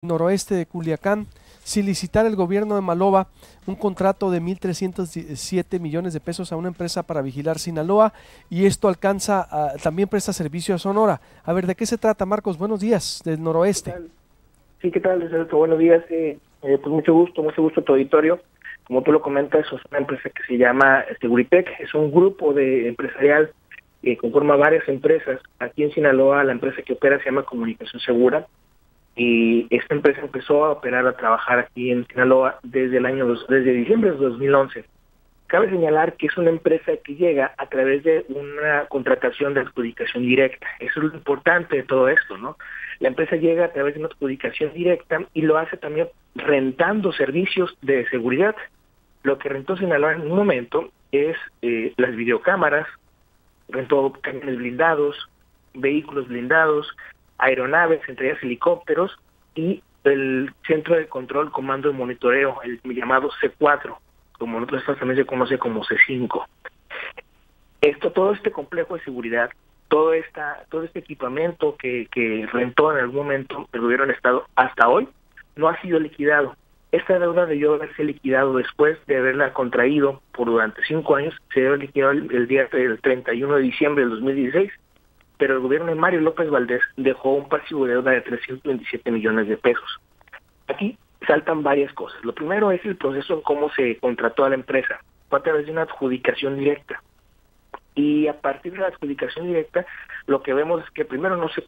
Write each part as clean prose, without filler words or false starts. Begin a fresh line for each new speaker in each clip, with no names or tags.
noroeste de Culiacán, sin licitar el gobierno de Maloba un contrato de 1.307 millones de pesos a una empresa para vigilar Sinaloa, y esto también presta servicio a Sonora. A ver, ¿de qué se trata, Marcos? Buenos días, del noroeste.
¿Qué tal? Sí, ¿qué tal, Luis Alberto? Buenos días. Pues mucho gusto a tu auditorio. Como tú lo comentas, es una empresa que se llama Seguritech, es un grupo de empresarial que conforma varias empresas. Aquí en Sinaloa, la empresa que opera se llama Comunicación Segura, y esta empresa empezó a operar, a trabajar aquí en Sinaloa desde diciembre de 2011. Cabe señalar que es una empresa que llega a través de una contratación de adjudicación directa. Eso es lo importante de todo esto, ¿no? La empresa llega a través de una adjudicación directa y lo hace también rentando servicios de seguridad. Lo que rentó Sinaloa en un momento es las videocámaras, rentó camiones blindados, vehículos blindados, aeronaves, entre ellas helicópteros, y el centro de control, comando y monitoreo, el llamado C4, como en otros estados también se conoce como C5. Todo este complejo de seguridad, todo este equipamiento que rentó en algún momento el gobierno del estado, hasta hoy no ha sido liquidado. Esta deuda debió haberse liquidado después de haberla contraído durante 5 años. Se debe liquidar el día del 31 de diciembre del 2016, pero el gobierno de Mario López Valdés dejó un pasivo de deuda de 327 millones de pesos. Aquí saltan varias cosas. Lo primero es el proceso en cómo se contrató a la empresa. Fue a través de una adjudicación directa. Y a partir de la adjudicación directa, lo que vemos es que primero no se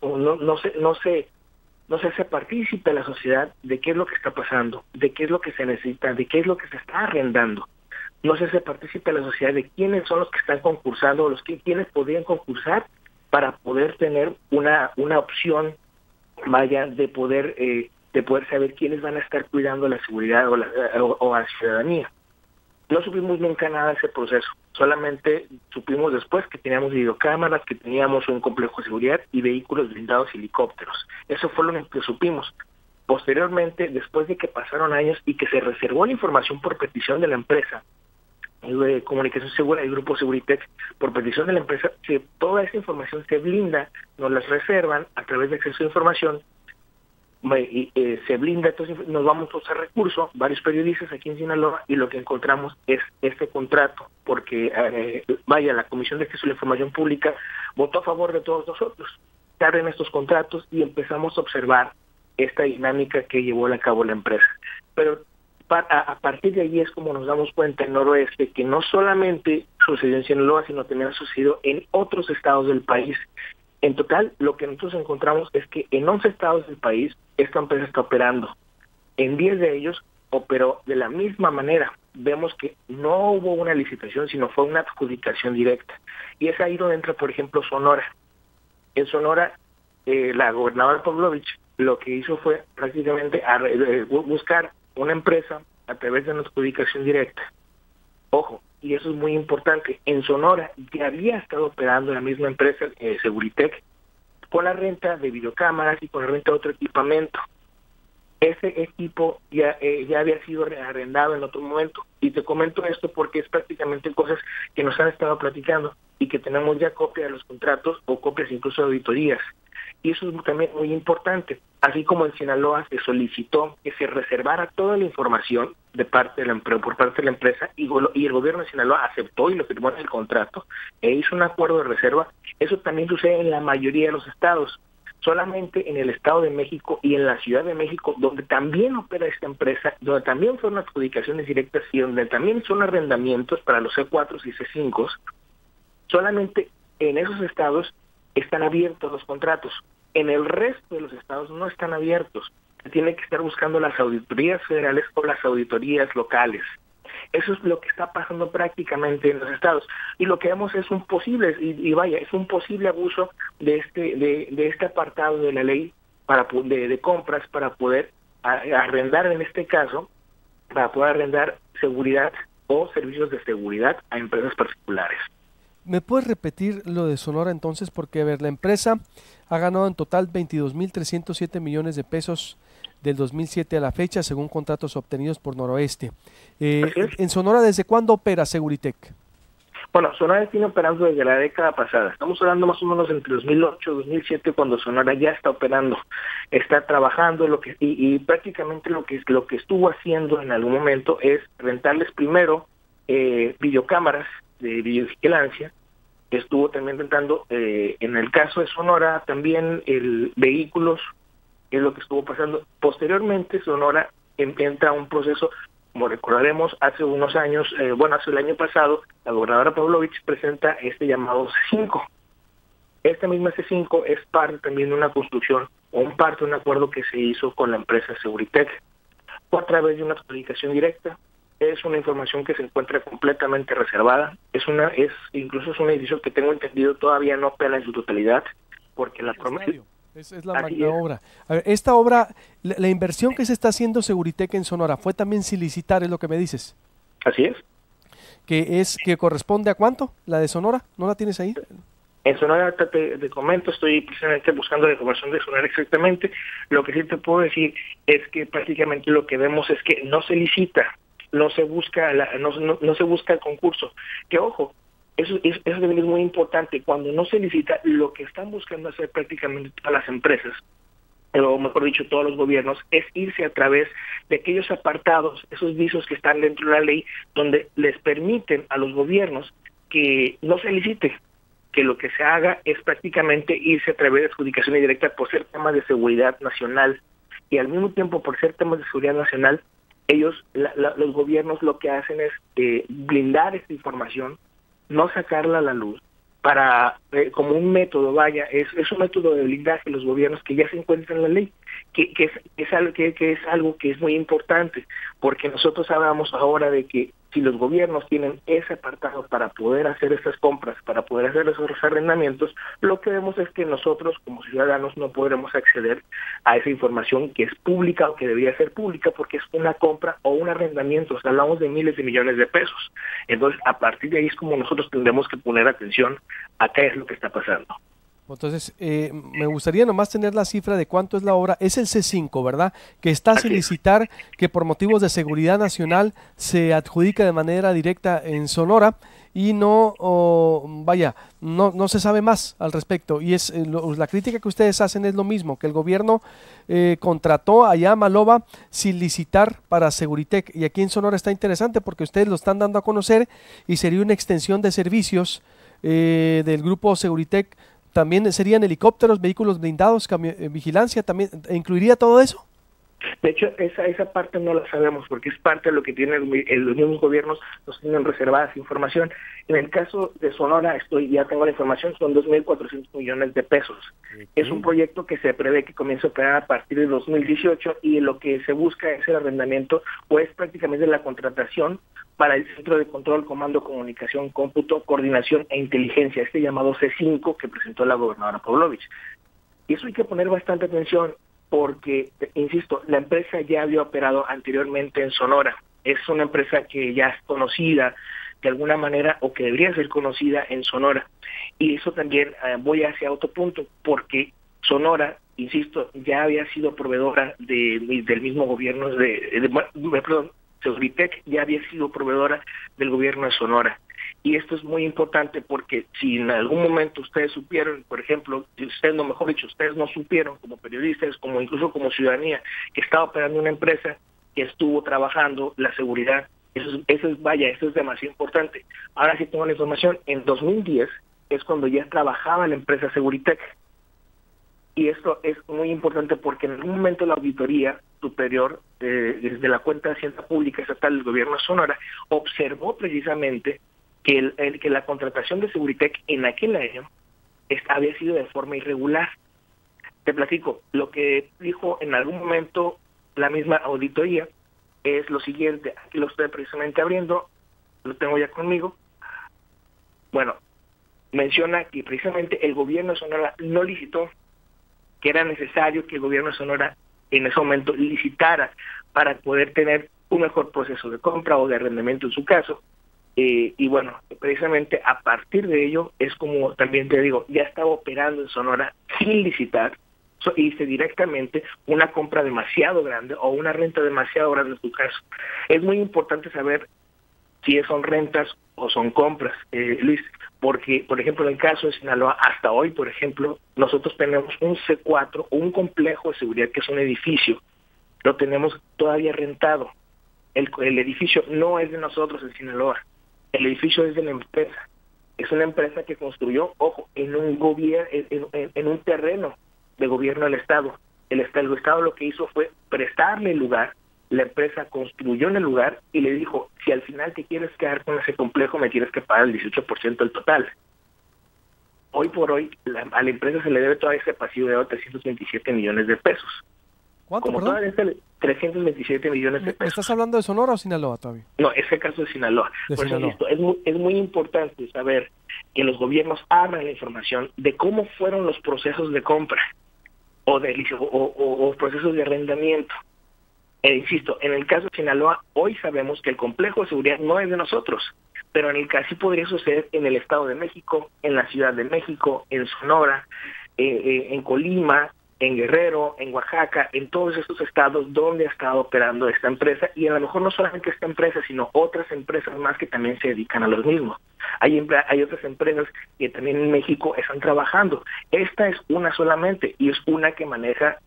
hace partícipe a la sociedad de qué es lo que está pasando, de qué es lo que se necesita, de qué es lo que se está arrendando. No se hace partícipe a la sociedad de quiénes son los que están concursando, quiénes podrían concursar para poder tener una opción, de poder saber quiénes van a estar cuidando la seguridad o a la ciudadanía. No supimos nunca nada de ese proceso, solamente supimos después que teníamos videocámaras, que teníamos un complejo de seguridad y vehículos blindados y helicópteros. Eso fue lo que supimos. Posteriormente, después de que pasaron años y que se reservó la información por petición de la empresa, de Comunicación Segura y Grupo Seguritech, por petición de la empresa, que toda esa información se blinda, nos las reservan a través de acceso a información, se blinda. Entonces nos vamos a usar recursos, varios periodistas aquí en Sinaloa, y lo que encontramos es este contrato, porque la Comisión de Acceso a la Información Pública votó a favor de todos nosotros. Se abren estos contratos y empezamos a observar esta dinámica que llevó a cabo la empresa. Pero a partir de ahí es como nos damos cuenta en Noroeste que no solamente sucedió en Sinaloa, sino también ha sucedido en otros estados del país. En total, lo que nosotros encontramos es que en 11 estados del país esta empresa está operando. En 10 de ellos operó de la misma manera. Vemos que no hubo una licitación, sino fue una adjudicación directa. Y es ahí donde entra, por ejemplo, Sonora. En Sonora, la gobernadora Pavlovich lo que hizo fue prácticamente buscar una empresa a través de una adjudicación directa. Ojo, y eso es muy importante, en Sonora ya había estado operando la misma empresa, Seguritech, con la renta de videocámaras y con la renta de otro equipamiento. Ese equipo ya había sido arrendado en otro momento. Y te comento esto porque es prácticamente cosas que nos han estado platicando y que tenemos ya copia de los contratos o copias incluso de auditorías. Y eso es también muy importante. Así como en Sinaloa se solicitó que se reservara toda la información por parte de la empresa, y el gobierno de Sinaloa aceptó y lo firmó en el contrato e hizo un acuerdo de reserva. Eso también sucede en la mayoría de los estados. Solamente en el Estado de México y en la Ciudad de México, donde también opera esta empresa, donde también fueron adjudicaciones directas y donde también son arrendamientos para los C4 y C5, solamente en esos estados están abiertos los contratos. En el resto de los estados no están abiertos. Se tiene que estar buscando las auditorías federales o las auditorías locales. Eso es lo que está pasando prácticamente en los estados. Y lo que vemos es un posible, es un posible abuso de este apartado de la ley de compras para poder arrendar, en este caso, para poder arrendar seguridad o servicios de seguridad a empresas particulares.
¿Me puedes repetir lo de Sonora entonces? Porque, a ver, la empresa ha ganado en total 22.307 millones de pesos del 2007 a la fecha, según contratos obtenidos por Noroeste. En Sonora, ¿desde cuándo opera Seguritech?
Bueno, Sonora tiene operando desde la década pasada. Estamos hablando más o menos entre 2008 y 2007, cuando Sonora ya está operando, está trabajando y prácticamente lo que estuvo haciendo en algún momento es rentarles primero videocámaras de videovigilancia. Estuvo también rentando, en el caso de Sonora, también vehículos, es lo que estuvo pasando. Posteriormente, Sonora entra a un proceso. Como recordaremos, hace unos años, hace el año pasado, la gobernadora Pavlovich presenta este llamado C5. Esta misma C5 es parte también de una construcción o un parte de un acuerdo que se hizo con la empresa Seguritech. O a través de una comunicación directa. Es una información que se encuentra completamente reservada. Incluso es un edificio que tengo entendido todavía no opera en su totalidad, porque la promesa...
Es la magna obra. A ver, esta obra, la inversión que se está haciendo Seguritech en Sonora, ¿fue también sin licitar, es lo que me dices?
Así es.
¿Que corresponde a cuánto? ¿La de Sonora? ¿No la tienes ahí?
En Sonora te comento, estoy precisamente buscando la información de Sonora exactamente. Lo que sí te puedo decir es que prácticamente lo que vemos es que no se licita, no se busca no se busca el concurso. Que ojo, eso también es muy importante. Cuando no se licita, lo que están buscando hacer prácticamente todas las empresas, o mejor dicho, todos los gobiernos, es irse a través de aquellos apartados, esos visos que están dentro de la ley, donde les permiten a los gobiernos que no se licite, que lo que se haga es prácticamente irse a través de adjudicación directa por ser temas de seguridad nacional, y al mismo tiempo por ser temas de seguridad nacional, los gobiernos lo que hacen es blindar esta información, no sacarla a la luz, para como un método, es un método de blindaje de los gobiernos que ya se encuentra en la ley, que es algo que es muy importante, porque nosotros hablamos ahora de que si los gobiernos tienen ese apartado para poder hacer estas compras, para poder hacer esos arrendamientos, lo que vemos es que nosotros como ciudadanos no podremos acceder a esa información que es pública o que debería ser pública, porque es una compra o un arrendamiento. O sea, hablamos de miles de millones de pesos. Entonces, a partir de ahí es como nosotros tendremos que poner atención a qué es lo que está pasando.
Entonces, me gustaría nomás tener la cifra de cuánto es la obra. Es el C5, ¿verdad? Que está sin licitar, que por motivos de seguridad nacional se adjudica de manera directa en Sonora y no se sabe más al respecto. Y la crítica que ustedes hacen es lo mismo, que el gobierno contrató allá a Maloba sin licitar para Seguritech. Y aquí en Sonora está interesante porque ustedes lo están dando a conocer y sería una extensión de servicios del grupo Seguritech. ¿También serían helicópteros, vehículos blindados, vigilancia? ¿También incluiría todo eso?
De hecho, esa parte no la sabemos porque es parte de lo que tienen los mismos gobiernos, nos tienen reservadas información. En el caso de Sonora, ya tengo la información, son 2.400 millones de pesos. Okay. Es un proyecto que se prevé que comience a operar a partir de 2018 y lo que se busca es el arrendamiento, pues prácticamente la contratación para el Centro de Control, Comando, Comunicación, Cómputo, Coordinación e Inteligencia, este llamado C5 que presentó la gobernadora Pavlovich. Y eso hay que poner bastante atención porque, insisto, la empresa ya había operado anteriormente en Sonora. Es una empresa que ya es conocida de alguna manera o que debería ser conocida en Sonora. Y eso también voy hacia otro punto, porque Sonora, insisto, ya había sido proveedora del mismo gobierno, Seguritech ya había sido proveedora del gobierno de Sonora. Y esto es muy importante porque si en algún momento ustedes supieron, por ejemplo, ustedes no supieron como periodistas, como incluso como ciudadanía, que estaba operando una empresa que estuvo trabajando la seguridad, eso es demasiado importante. Ahora sí tengo la información, en 2010 es cuando ya trabajaba la empresa Seguritech. Y esto es muy importante porque en algún momento la Auditoría Superior, desde la Cuenta de Hacienda Pública Estatal del Gobierno de Sonora, observó precisamente que la contratación de Seguritech en aquel año había sido de forma irregular. Te platico, lo que dijo en algún momento la misma auditoría es lo siguiente, aquí lo estoy precisamente abriendo, lo tengo ya conmigo. Bueno, menciona que precisamente el gobierno de Sonora no licitó, que era necesario que el gobierno de Sonora en ese momento licitara para poder tener un mejor proceso de compra o de arrendamiento en su caso. Y bueno, precisamente a partir de ello es como también te digo, ya estaba operando en Sonora sin licitar, hice directamente una compra demasiado grande o una renta demasiado grande en su caso. Es muy importante saber si son rentas o son compras, Luis, porque, por ejemplo, en el caso de Sinaloa, hasta hoy, por ejemplo, nosotros tenemos un C4, un complejo de seguridad que es un edificio, lo tenemos todavía rentado. El edificio no es de nosotros en Sinaloa, el edificio es de la empresa. Es una empresa que construyó, ojo, en un terreno de gobierno del Estado. El Estado lo que hizo fue prestarle el lugar, la empresa construyó en el lugar y le dijo, si al final te quieres quedar con ese complejo, me tienes que pagar el 18% del total. Hoy por hoy, a la empresa se le debe todavía ese pasivo de 327 millones de pesos.
¿Cuánto,
Como
perdón?
todavía 327 millones de
¿Me
pesos.
estás hablando de Sonora o Sinaloa todavía?
No, ese caso de Sinaloa.
De
Por eso
Sinaloa.
insisto, es muy importante saber que los gobiernos abran la información de cómo fueron los procesos de compra o procesos de arrendamiento. Insisto, en el caso de Sinaloa, hoy sabemos que el complejo de seguridad no es de nosotros, pero en el caso sí podría suceder en el Estado de México, en la Ciudad de México, en Sonora, en Colima, en Guerrero, en Oaxaca, en todos estos estados donde ha estado operando esta empresa, y a lo mejor no solamente esta empresa, sino otras empresas más que también se dedican a los mismos. Hay otras empresas que también en México están trabajando. Esta es una solamente, y es una que maneja,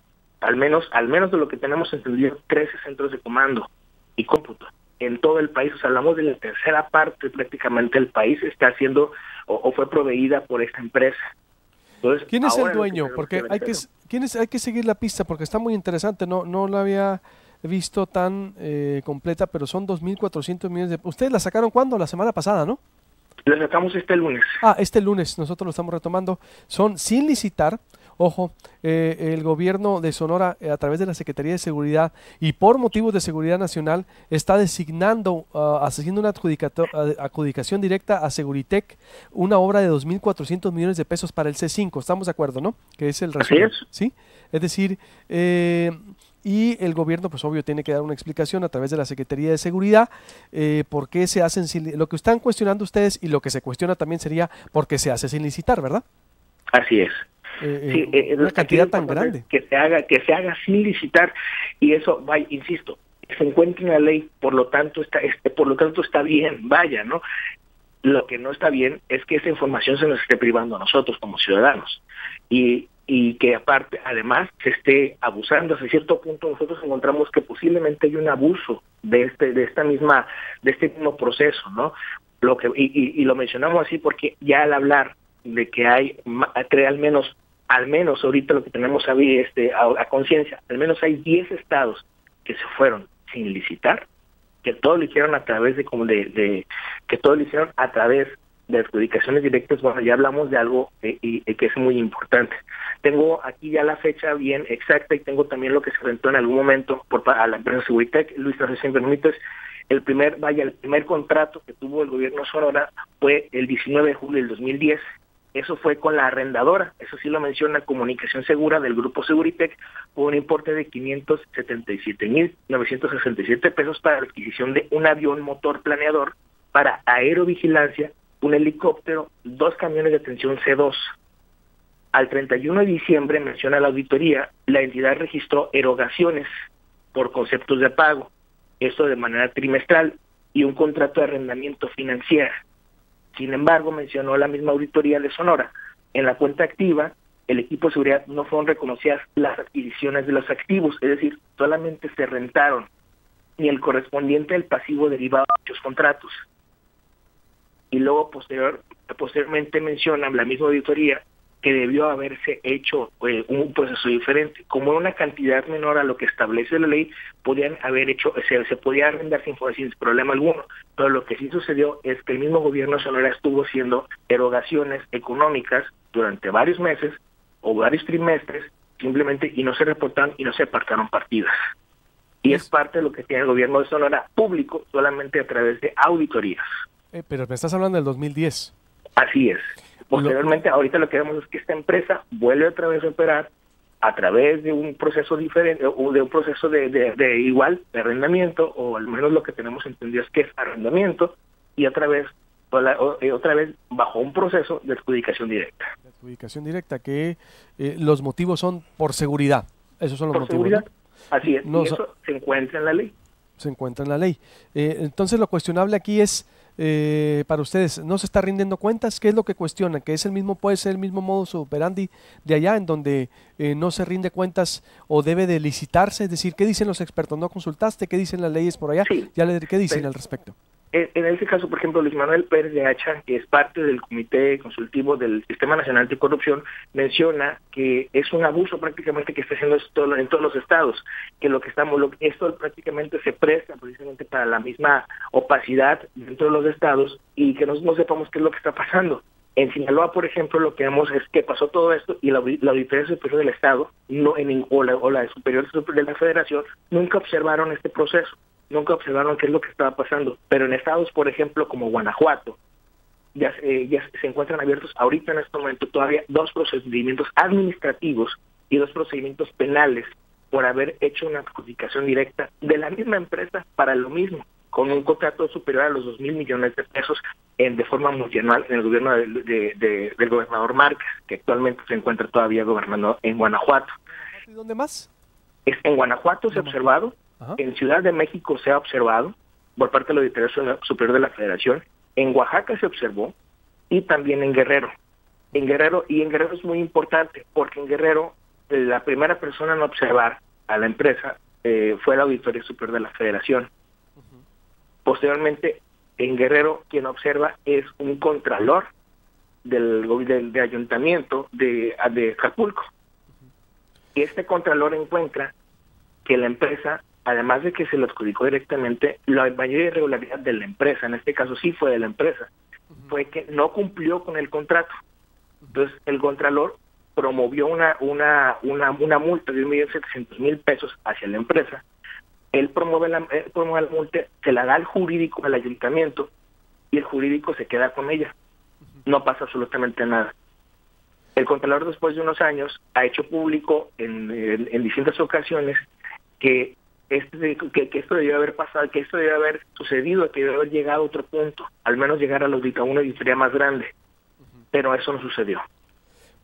al menos de lo que tenemos entendido, 13 centros de comando y cómputo en todo el país. O sea, hablamos de la tercera parte prácticamente del país está haciendo o fue proveída por esta empresa. Entonces,
¿quién es el dueño? Porque hay que seguir la pista porque está muy interesante. No la había visto tan completa, pero son 2.400 millones de... ¿Ustedes la sacaron cuándo? La semana pasada, ¿no?
La sacamos este lunes.
Este lunes, nosotros lo estamos retomando. Son sin licitar. Ojo, el gobierno de Sonora, a través de la Secretaría de Seguridad y por motivos de seguridad nacional, está designando, haciendo una adjudicación directa a Seguritech, una obra de 2.400 millones de pesos para el C5. ¿Estamos de acuerdo, no? Que es el resumen.
Así es.
¿Sí? Es decir, y el gobierno, pues obvio, tiene que dar una explicación a través de la Secretaría de Seguridad por qué se hacen sin... Lo que están cuestionando ustedes y lo que se cuestiona también sería por qué se hace sin licitar, ¿verdad?
Así es. Sí,
una cantidad tan grande
que se haga sin licitar, y eso, vaya, insisto, se encuentra en la ley, por lo tanto está bien, vaya, ¿no? Lo que no está bien es que esa información se nos esté privando a nosotros como ciudadanos y que aparte, además, se esté abusando. Hasta cierto punto nosotros encontramos que posiblemente hay un abuso de este mismo proceso, ¿no? Y lo mencionamos así porque ya al hablar de que hay al menos ahorita lo que tenemos a conciencia, al menos hay 10 estados que se fueron sin licitar, que todo lo hicieron a través de adjudicaciones directas. Bueno, ya hablamos de algo que es muy importante. Tengo aquí ya la fecha bien exacta y tengo también lo que se rentó en algún momento a la empresa Seguritech. Luis, no sé si me permites, el primer contrato que tuvo el gobierno de Sonora fue el 19 de julio del 2010. Eso fue con la arrendadora, eso sí lo menciona Comunicación Segura del grupo Seguritech, por un importe de 577,967 pesos para la adquisición de un avión motor planeador para aerovigilancia, un helicóptero, 2 camiones de atención C2. Al 31 de diciembre, menciona la auditoría, la entidad registró erogaciones por conceptos de pago, esto de manera trimestral, y un contrato de arrendamiento financiero. Sin embargo, mencionó la misma auditoría de Sonora, en la cuenta activa, el equipo de seguridad no fueron reconocidas las adquisiciones de los activos, es decir, solamente se rentaron, ni el correspondiente del pasivo derivado de dichos contratos. Y luego posteriormente menciona la misma auditoría que debió haberse hecho un proceso diferente. Como era una cantidad menor a lo que establece la ley, podían haber hecho, se podía arrendar sin problema alguno. Pero lo que sí sucedió es que el mismo gobierno de Sonora estuvo haciendo erogaciones económicas durante varios meses o varios trimestres, simplemente, y no se reportaron y no se apartaron partidas. Y es parte de lo que tiene el gobierno de Sonora público, solamente a través de auditorías.
Pero me estás hablando del 2010.
Así es. Posteriormente, ahorita lo que vemos es que esta empresa vuelve otra vez a operar a través de un proceso diferente o de un proceso de igual de arrendamiento, o al menos lo que tenemos entendido es que es arrendamiento, y otra vez bajo un proceso de adjudicación directa.
La adjudicación directa, que los motivos son por seguridad. Esos son los
por
motivos.
Seguridad.
¿No?
Así es, y eso se encuentra en la ley.
Se encuentra en la ley. Entonces lo cuestionable aquí es, para ustedes, ¿no se está rindiendo cuentas? ¿Qué es lo que cuestionan? ¿Que es el mismo, puede ser el mismo modus operandi de allá, en donde no se rinde cuentas o debe de licitarse? Es decir, ¿qué dicen los expertos? ¿No consultaste? ¿Qué dicen las leyes por allá?
Sí.
¿Qué dicen al respecto?
En este caso, por ejemplo, Luis Manuel Pérez de Hacha, que es parte del Comité Consultivo del Sistema Nacional Anticorrupción, menciona que es un abuso prácticamente que está haciendo esto en todos los estados, que esto prácticamente se presta precisamente para la misma opacidad dentro de los estados y que no sepamos qué es lo que está pasando. En Sinaloa, por ejemplo, lo que vemos es que pasó todo esto y la Auditoría Superior del Estado o la Superior de la Federación nunca observaron este proceso. Nunca observaron qué es lo que estaba pasando, pero en estados, por ejemplo, como Guanajuato, ya se encuentran abiertos ahorita en este momento todavía 2 procedimientos administrativos y 2 procedimientos penales por haber hecho una adjudicación directa de la misma empresa para lo mismo, con un contrato superior a los 2,000 millones de pesos de forma multianual en el gobierno del gobernador Márquez, que actualmente se encuentra todavía gobernando en Guanajuato.
¿Y dónde más?
En Guanajuato se ha observado. Ajá. En Ciudad de México se ha observado por parte de la Auditoría Superior de la Federación, en Oaxaca se observó y también en Guerrero. En Guerrero es muy importante porque en Guerrero la primera persona en observar a la empresa fue la Auditoría Superior de la Federación. Uh-huh. Posteriormente, en Guerrero quien observa es un contralor del ayuntamiento de Acapulco. Uh-huh. Y este contralor encuentra que la empresa, además de que se lo adjudicó directamente, la mayor irregularidad de la empresa, en este caso sí fue de la empresa, fue que no cumplió con el contrato. Entonces el contralor promovió una multa de 1.700.000 pesos hacia la empresa. Él promueve la multa, se la da al jurídico del ayuntamiento y el jurídico se queda con ella. No pasa absolutamente nada. El contralor, después de unos años, ha hecho público en distintas ocasiones que esto debió haber pasado, que esto debió haber sucedido, que debió haber llegado a otro punto, al menos llegar a una auditoría más grande, pero eso no sucedió.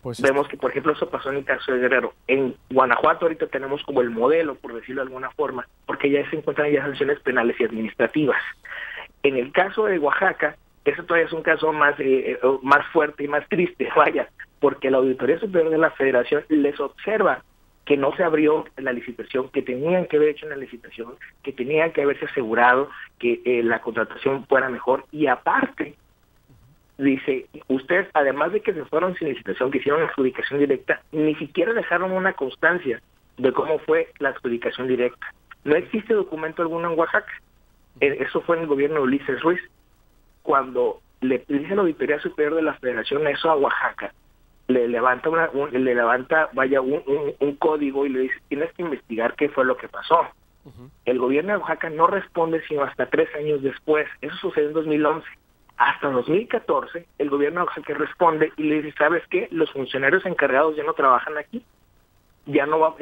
Pues vemos que, por ejemplo, eso pasó en el caso de Guerrero. En Guanajuato ahorita tenemos como el modelo, por decirlo de alguna forma, porque ya se encuentran ya sanciones penales y administrativas. En el caso de Oaxaca, eso todavía es un caso más fuerte y más triste, vaya, porque la Auditoría Superior de la Federación les observa que no se abrió la licitación, que tenían que haber hecho una licitación, que tenían que haberse asegurado que la contratación fuera mejor, y aparte dice, ustedes, además de que se fueron sin licitación, que hicieron la adjudicación directa, ni siquiera dejaron una constancia de cómo fue la adjudicación directa. No existe documento alguno en Oaxaca. Eso fue en el gobierno de Ulises Ruiz. Cuando le dice la Auditoría Superior de la Federación eso a Oaxaca, le levanta un código y le dice, tienes que investigar qué fue lo que pasó. Uh-huh. El gobierno de Oaxaca no responde sino hasta 3 años después. Eso sucedió en 2011. Hasta 2014, el gobierno de Oaxaca responde y le dice, ¿sabes qué? Los funcionarios encargados ya no trabajan aquí. Ya no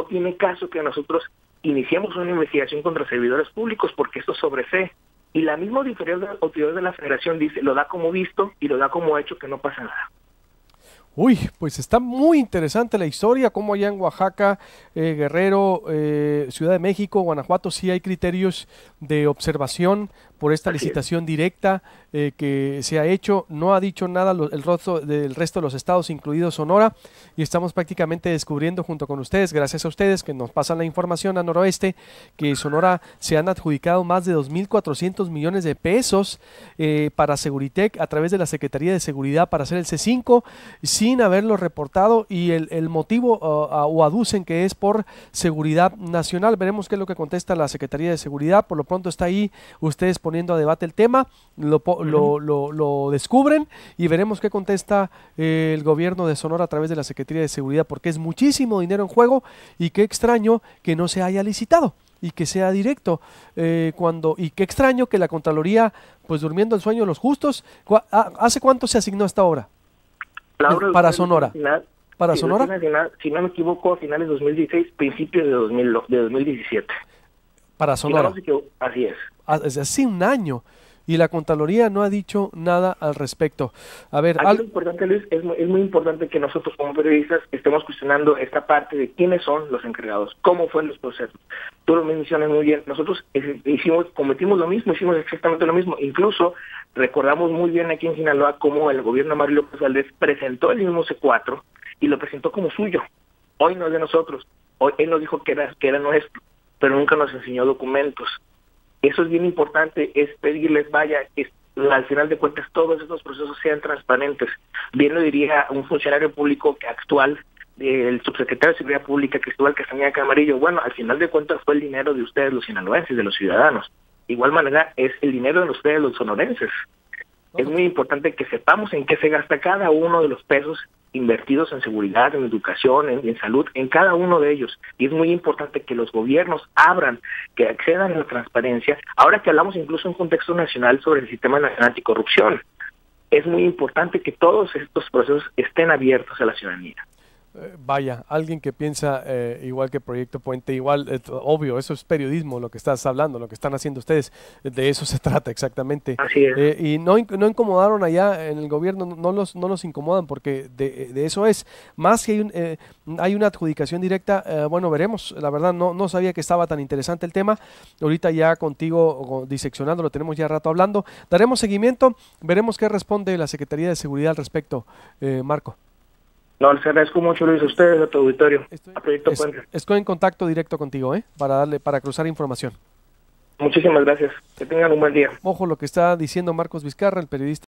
tiene caso que nosotros iniciemos una investigación contra servidores públicos porque esto sobresee. Y la misma auditoría de la Federación dice, lo da como visto y lo da como hecho, que no pasa nada.
Uy, pues está muy interesante la historia, como allá en Oaxaca, Guerrero, Ciudad de México, Guanajuato, sí hay criterios de observación por esta licitación directa que se ha hecho. No ha dicho nada el resto de los estados, incluido Sonora, y estamos prácticamente descubriendo junto con ustedes, gracias a ustedes que nos pasan la información a Noroeste, que Sonora se han adjudicado más de 2.400 millones de pesos para Seguritech a través de la Secretaría de Seguridad para hacer el C5, sin haberlo reportado, y el motivo o aducen que es por seguridad nacional. Veremos qué es lo que contesta la Secretaría de Seguridad. Por lo pronto está ahí ustedes poniendo a debate el tema, lo descubren y veremos qué contesta el gobierno de Sonora a través de la Secretaría de Seguridad, porque es muchísimo dinero en juego y qué extraño que no se haya licitado y que sea directo, y qué extraño que la Contraloría, pues durmiendo el sueño de los justos. ¿Hace cuánto se asignó esta obra? Para Sonora. ¿Para Sonora?
Si no me equivoco, a finales de 2016, principios de 2017.
Para Sonora.
Así es.
Hace un año. Y la Contraloría no ha dicho nada al respecto. A ver,
aquí lo importante, Luis, es muy importante que nosotros como periodistas estemos cuestionando esta parte de quiénes son los encargados, cómo fueron los procesos. Tú lo mencionas muy bien, nosotros cometimos lo mismo, hicimos exactamente lo mismo, incluso recordamos muy bien aquí en Sinaloa cómo el gobierno de Mario López Valdés presentó el mismo C4 y lo presentó como suyo. Hoy no es de nosotros, hoy él nos dijo que era nuestro, pero nunca nos enseñó documentos. Eso es bien importante, es pedirles, al final de cuentas todos estos procesos sean transparentes. Bien lo diría un funcionario público actual, el subsecretario de Seguridad Pública, Cristóbal Castañeda Camarillo. Bueno, al final de cuentas fue el dinero de ustedes los sinaloenses, de los ciudadanos. De igual manera es el dinero de ustedes los sonorenses. Es muy importante que sepamos en qué se gasta cada uno de los pesos invertidos en seguridad, en educación, en salud, en cada uno de ellos. Y es muy importante que los gobiernos abran, que accedan a la transparencia. Ahora que hablamos incluso en contexto nacional sobre el Sistema Nacional Anticorrupción, es muy importante que todos estos procesos estén abiertos a la ciudadanía.
Vaya, alguien que piensa igual que Proyecto Puente, igual, obvio, eso es periodismo, lo que estás hablando, lo que están haciendo ustedes, de eso se trata exactamente.
Así es.
Y no incomodaron allá en el gobierno, no los incomodan, porque de eso es. Más que hay una adjudicación directa, bueno, veremos, la verdad no sabía que estaba tan interesante el tema. Ahorita ya contigo diseccionando, lo tenemos ya rato hablando. Daremos seguimiento, veremos qué responde la Secretaría de Seguridad al respecto, Marco.
No, les agradezco mucho, Luis, a ustedes, a tu auditorio, a Proyecto Puente.
Estoy en contacto directo contigo, para cruzar información.
Muchísimas gracias. Que tengan un buen día.
Ojo lo que está diciendo Marcos Vizcarra, el periodista.